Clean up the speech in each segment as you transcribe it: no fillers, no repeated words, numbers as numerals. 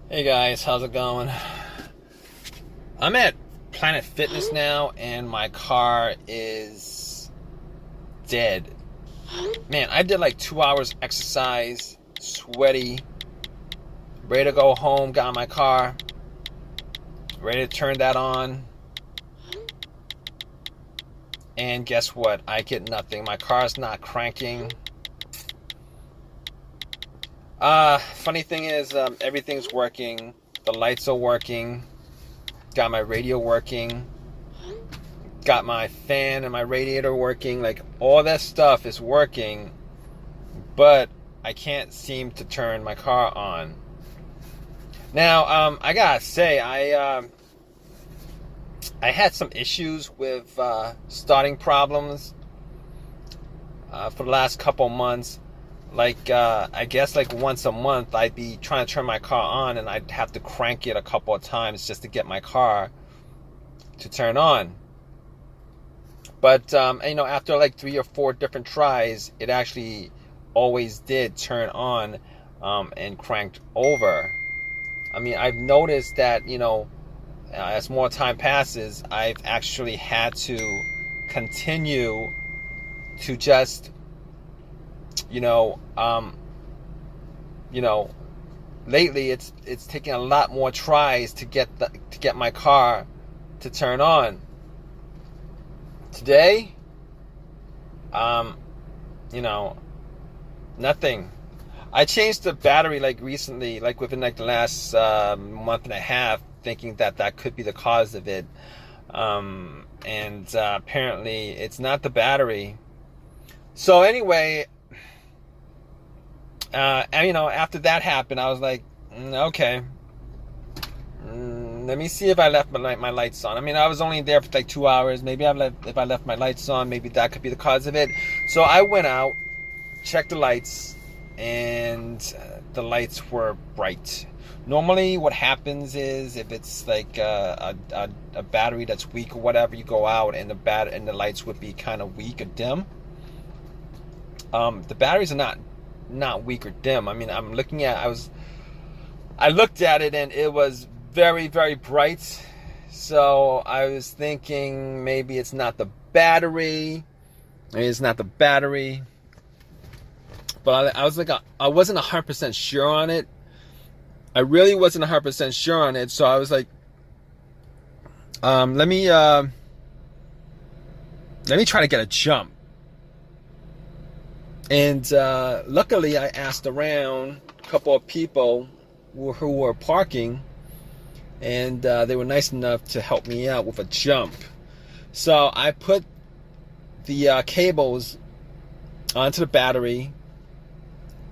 Hey guys, how's it going? I'm at Planet Fitness now and my car is dead. Man, I did like 2 hours exercise, sweaty, ready to go home, got in my car, ready to turn that on. And guess what? I get nothing. My car's not cranking. Funny thing is, everything's working. The lights are working. Got my radio working. Got my fan and my radiator working. Like, all that stuff is working, but I can't seem to turn my car on. Now, I gotta say, I had some issues with starting problems for the last couple months. Like, I guess like once a month I'd be trying to turn my car on and I'd have to crank it a couple of times just to get my car to turn on. But after like 3 or 4 different tries, it actually always did turn on and cranked over. I mean, I've noticed that, as more time passes, I've actually had to continue to just, you know, um, you know, lately it's taking a lot more tries to get my car to turn on. Today, you know, nothing. I changed the battery like recently, like within like the last month and a half, thinking that that could be the cause of it. And apparently it's not the battery. So anyway, after that happened, I was like, okay, let me see if I left my lights on. I mean, I was only there for like 2 hours. Maybe if I left my lights on, maybe that could be the cause of it. So I went out, checked the lights, and the lights were bright. Normally what happens is if it's like a battery that's weak or whatever, you go out and the lights would be kind of weak or dim. The batteries are not weak or dim. I mean, I looked at it and it was very, very bright. So I was thinking maybe it's not the battery. Maybe it's not the battery. But I was like, I wasn't 100% sure on it. I really wasn't 100% sure on it. So I was like, let me try to get a jump. And luckily, I asked around a couple of people who were parking, and they were nice enough to help me out with a jump. So I put the cables onto the battery,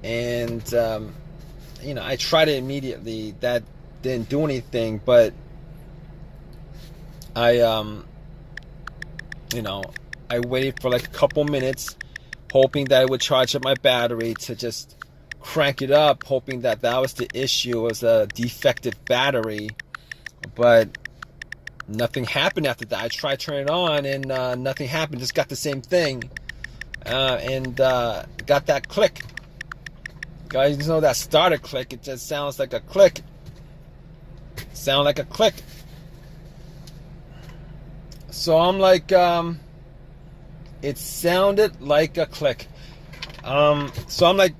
and I tried it immediately. That didn't do anything, but I waited for like a couple minutes, hoping that it would charge up my battery to just crank it up, hoping that was the issue, was a defective battery. But nothing happened after that. I tried turning it on and nothing happened. Just got the same thing. And got that click. Guys, you know that starter click, it just sounds like a click. Sound like a click. So I'm like, it sounded like a click. So I'm like,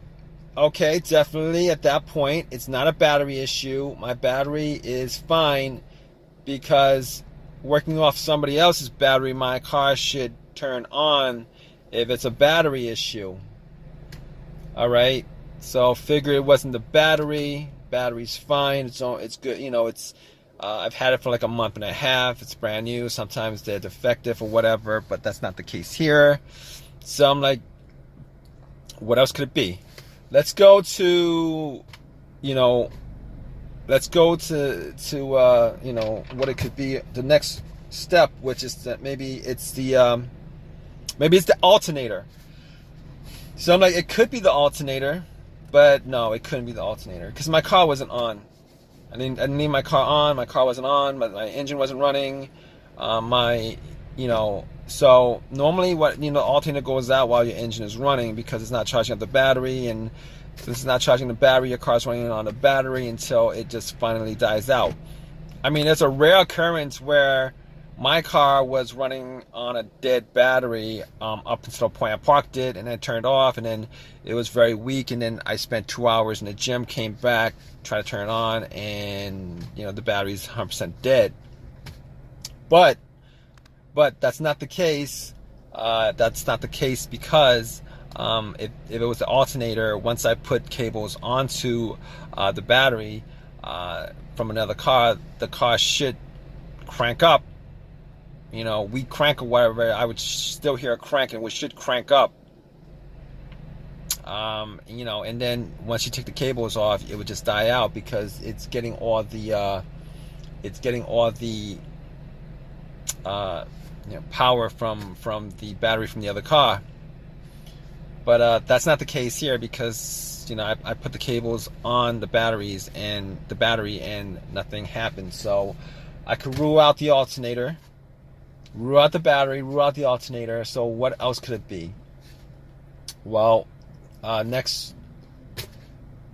okay, definitely at that point, it's not a battery issue. My battery is fine, because working off somebody else's battery, my car should turn on if it's a battery issue. All right. So figure it wasn't the battery. Battery's fine. It's good. I've had it for like a month and a half. It's brand new. Sometimes they're defective or whatever, but that's not the case here. So I'm like, what else could it be? Let's go to what it could be, the next step, which is that maybe it's the alternator. So I'm like, it could be the alternator, but no, it couldn't be the alternator, because my car wasn't on. I didn't need my car on. My car wasn't on. My engine wasn't running. My So normally what, the alternator goes out while your engine is running because it's not charging up the battery, and since it's not charging the battery, your car's running on the battery until it just finally dies out. I mean, there's a rare occurrence where my car was running on a dead battery up until the point I parked it, and then turned off, and then it was very weak, and then I spent 2 hours in the gym, came back, tried to turn it on, and the battery's 100% dead. But that's not the case. That's not the case because if it was the alternator, once I put cables onto the battery from another car, the car should crank up. We crank or whatever, I would still hear a crank, and we should crank up. And then once you take the cables off, it would just die out because it's getting all the power from the battery from the other car. But that's not the case here because I put the cables on the battery and nothing happened. So I could rule out the alternator, rule out the battery, rule out the alternator. So what else could it be? Well, next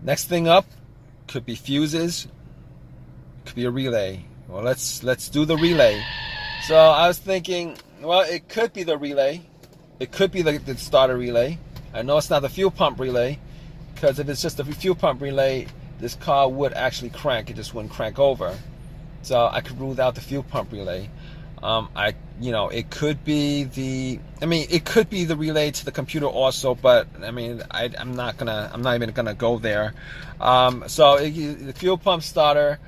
thing up could be fuses, could be a relay. Well, let's do the relay. So I was thinking, well, it could be the relay. It could be the starter relay. I know it's not the fuel pump relay, because if it's just the fuel pump relay, this car would actually crank. It just wouldn't crank over. So I could rule out the fuel pump relay. It could be it could be the relay to the computer also, but I'm not even gonna go there. So the fuel pump starter.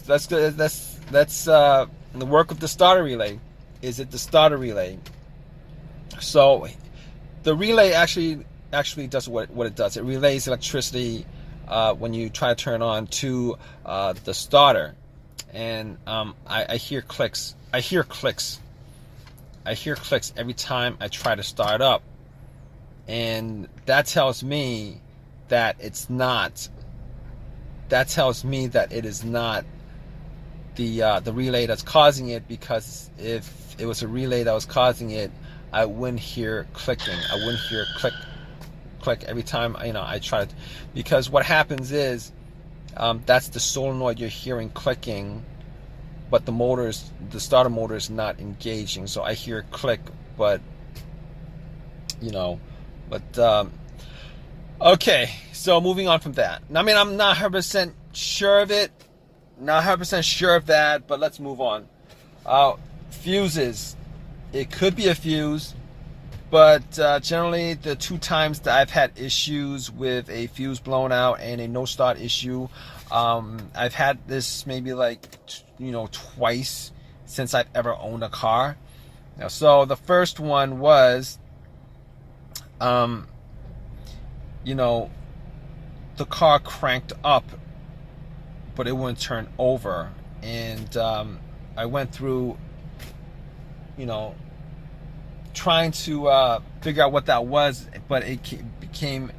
Let's the work of the starter relay. Is it the starter relay? So the relay actually does what it does. It relays electricity when you try to turn on to the starter, and I hear clicks. I hear clicks every time I try to start up, and that tells me that it's not. That tells me that it is not the relay that's causing it, because if it was a relay that was causing it, I wouldn't hear clicking. I wouldn't hear click every time I try to, because what happens is that's the solenoid you're hearing clicking, but the starter motor is not engaging. So I hear click, but okay. So moving on from that. I'm not 100% sure of it. Not 100% sure of that, but let's move on. Fuses. It could be a fuse, but generally the 2 times that I've had issues with a fuse blown out and a no start issue, I've had this maybe twice since I've ever owned a car. So the first one was, the car cranked up, but it wouldn't turn over, and I went through, trying to figure out what that was, but it became,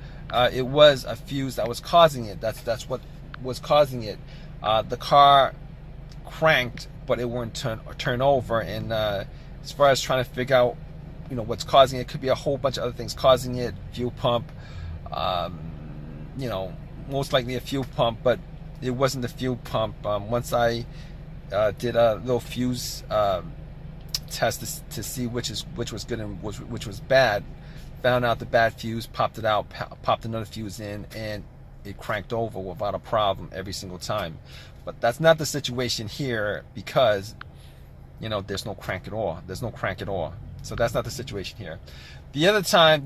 it was a fuse that was causing it. That's what was causing it. The car cranked, but it wouldn't turn over, and as far as trying to figure out, what's causing it, could be a whole bunch of other things causing it. Fuel pump, most likely a fuel pump, but it wasn't the fuel pump. Once I did a little fuse test to see which was good and which was bad, found out the bad fuse, popped it out, popped another fuse in, and it cranked over without a problem every single time. But that's not the situation here, because there's no crank at all. There's no crank at all. So that's not the situation here. The other time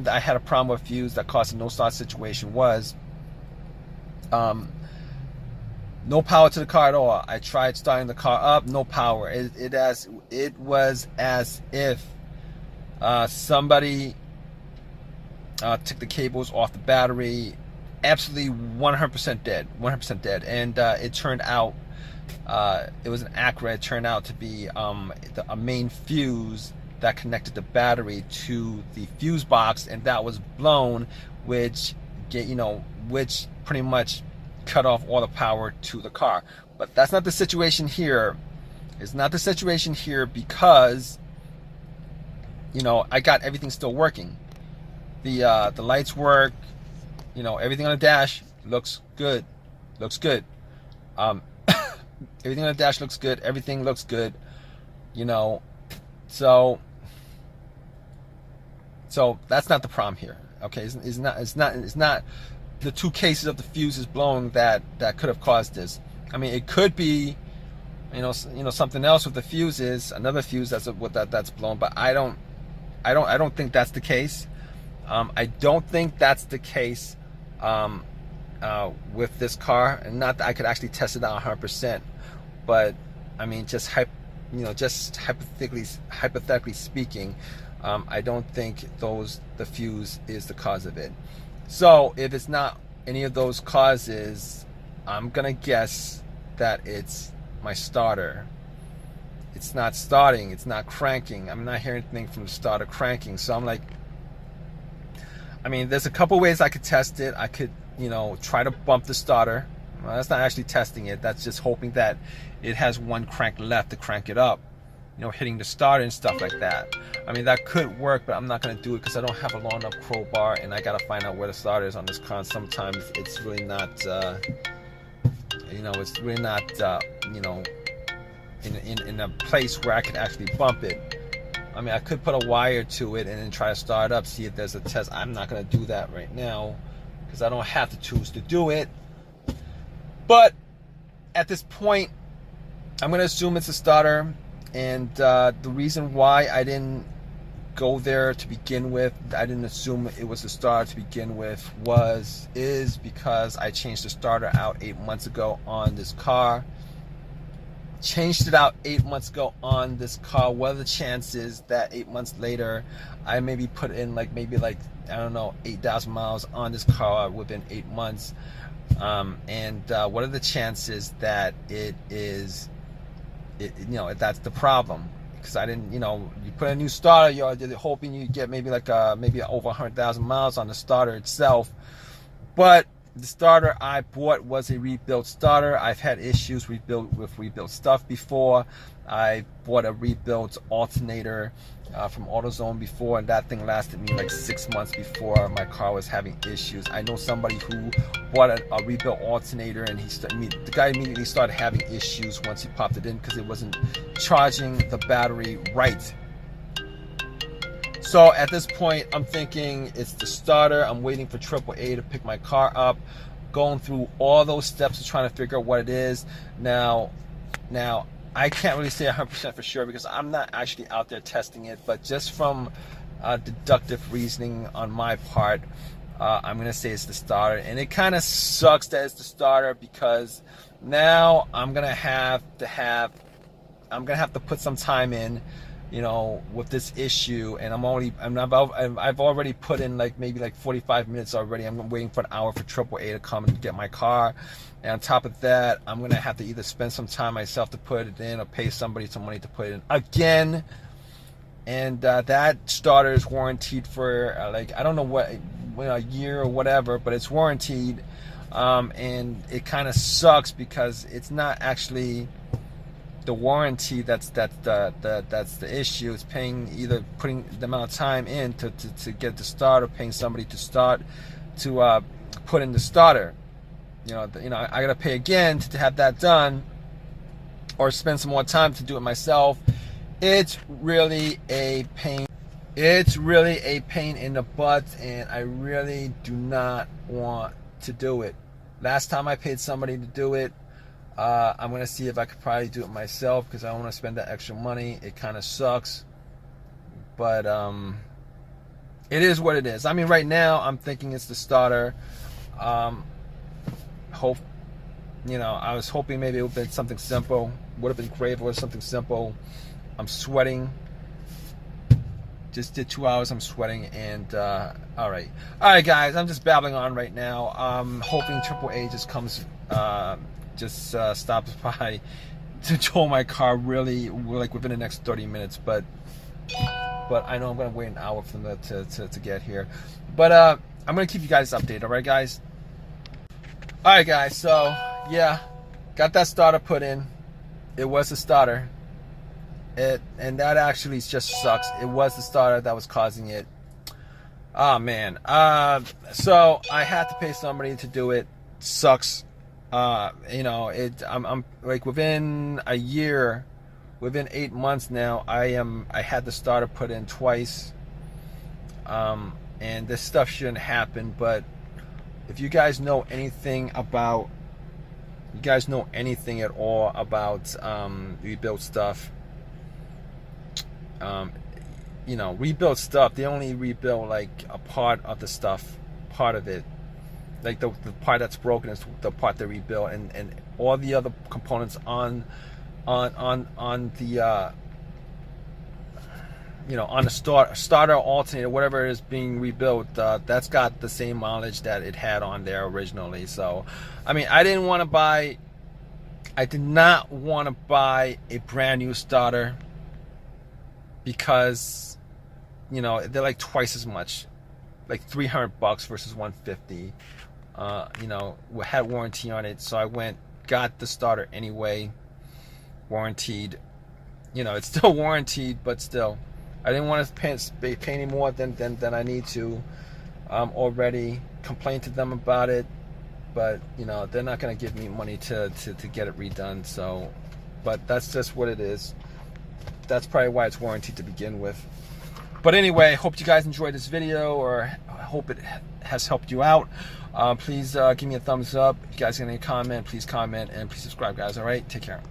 that I had a problem with fuse that caused a no start situation was no power to the car at all. I tried starting the car up, no power. It was as if somebody took the cables off the battery. Absolutely 100% dead. 100% dead. And it turned out, it was an Acura. It turned out to be a main fuse that connected the battery to the fuse box, and that was blown, which pretty much cut off all the power to the car. But that's not the situation here. It's not the situation here because, you know, I got everything still working. The lights work, you know, everything on the dash looks good. Everything on the dash looks good. Everything looks good, you know. So that's not the problem here. Okay, it's not the two cases of the fuses blowing that could have caused this. I mean, it could be, you know, something else with the fuses, another fuse that's blown, but I don't think that's the case. I don't think that's the case with this car, and not that I could actually test it out 100%, but I mean, just hypothetically speaking, I don't think the fuse is the cause of it. So if it's not any of those causes, I'm gonna guess that it's my starter. It's not starting, it's not cranking. I'm not hearing anything from the starter cranking. So I'm like, I mean, there's a couple ways I could test it. I could, you know, try to bump the starter. Well, that's not actually testing it. That's just hoping that it has one crank left to crank it up. You know, hitting the starter and stuff like that. I mean, that could work, but I'm not going to do it because I don't have a long enough crowbar, and I got to find out where the starter is on this car. And sometimes it's really not, you know, it's really not, you know, in a place where I could actually bump it. I mean, I could put a wire to it and then try to start it up, see if there's a test. I'm not going to do that right now because I don't have the tools to do it. But at this point, I'm going to assume it's a starter. And the reason why I didn't go there to begin with, I didn't assume it was the starter to begin with, is because I changed the starter out 8 months ago on this car. Changed it out 8 months ago on this car. What are the chances that 8 months later I maybe put in maybe I don't know, 8,000 miles on this car within 8 months? And what are the chances that it is, you know, that's the problem? Because I didn't, you know, you put a new starter, you're hoping you get maybe maybe over 100,000 miles on the starter itself. But the starter I bought was a rebuilt starter. I've had issues with rebuilt stuff before. I bought a rebuilt alternator from AutoZone before, and that thing lasted me like 6 months before my car was having issues. I know somebody who bought a rebuilt alternator, and the guy immediately started having issues once he popped it in because it wasn't charging the battery right. So at this point, I'm thinking it's the starter. I'm waiting for AAA to pick my car up, going through all those steps of trying to figure out what it is. Now, I can't really say 100% for sure because I'm not actually out there testing it, but just from deductive reasoning on my part, I'm going to say it's the starter. And it kind of sucks that it's the starter because now I'm going to have to put some time in, you know, with this issue, and I've already put in maybe 45 minutes already. I'm waiting for an hour for AAA to come and get my car, and on top of that, I'm gonna have to either spend some time myself to put it in or pay somebody some money to put it in again. And that starter is warranted for I don't know what, a year or whatever, but it's warranted, and it kind of sucks because it's not actually the warranty that's the issue. It's putting the amount of time in to get the starter, paying somebody to put in the starter. You know, I gotta pay again to have that done, or spend some more time to do it myself. It's really a pain. It's really a pain in the butt, and I really do not want to do it. Last time I paid somebody to do it, I'm going to see if I could probably do it myself because I don't want to spend that extra money. It kind of sucks. But it is what it is. I mean, right now, I'm thinking it's the starter. I was hoping maybe it would have been something simple. Would have been great if it was something simple. I'm sweating. Just did 2 hours, I'm sweating, and all right, guys, I'm just babbling on right now. I'm hoping AAA just comes, stops by to tow my car really within the next 30 minutes. But I know I'm gonna wait an hour for them to get here. But I'm gonna keep you guys updated. All right, guys. All right, guys. So yeah, got that starter put in. It was a starter. and that actually just sucks. It was the starter that was causing it. Oh man. So I had to pay somebody to do it. Sucks. You know, I'm like within a year, within 8 months now, I had the starter put in twice. And this stuff shouldn't happen, but if you guys know anything about, you guys know anything at all about rebuild stuff, you know, rebuild stuff, they only rebuild like a part of the stuff, part of it. Like the part that's broken is the part they rebuild, and all the other components on the you know, on the starter, alternator, whatever is being rebuilt, that's got the same mileage that it had on there originally. So, I mean, I did not want to buy a brand new starter because, you know, they're like twice as much, like $300 versus $150. You know, had warranty on it, so I got the starter anyway, warranted. You know, it's still warranted, but still, I didn't want to pay any more than I need to. Already complained to them about it, but you know, they're not going to give me money to get it redone. So, but that's just what it is. That's probably why it's warranted to begin with. But anyway, hope you guys enjoyed this video, or I hope it has helped you out. Please give me a thumbs up. If you guys got any comment, please comment, and please subscribe, guys. All right, take care.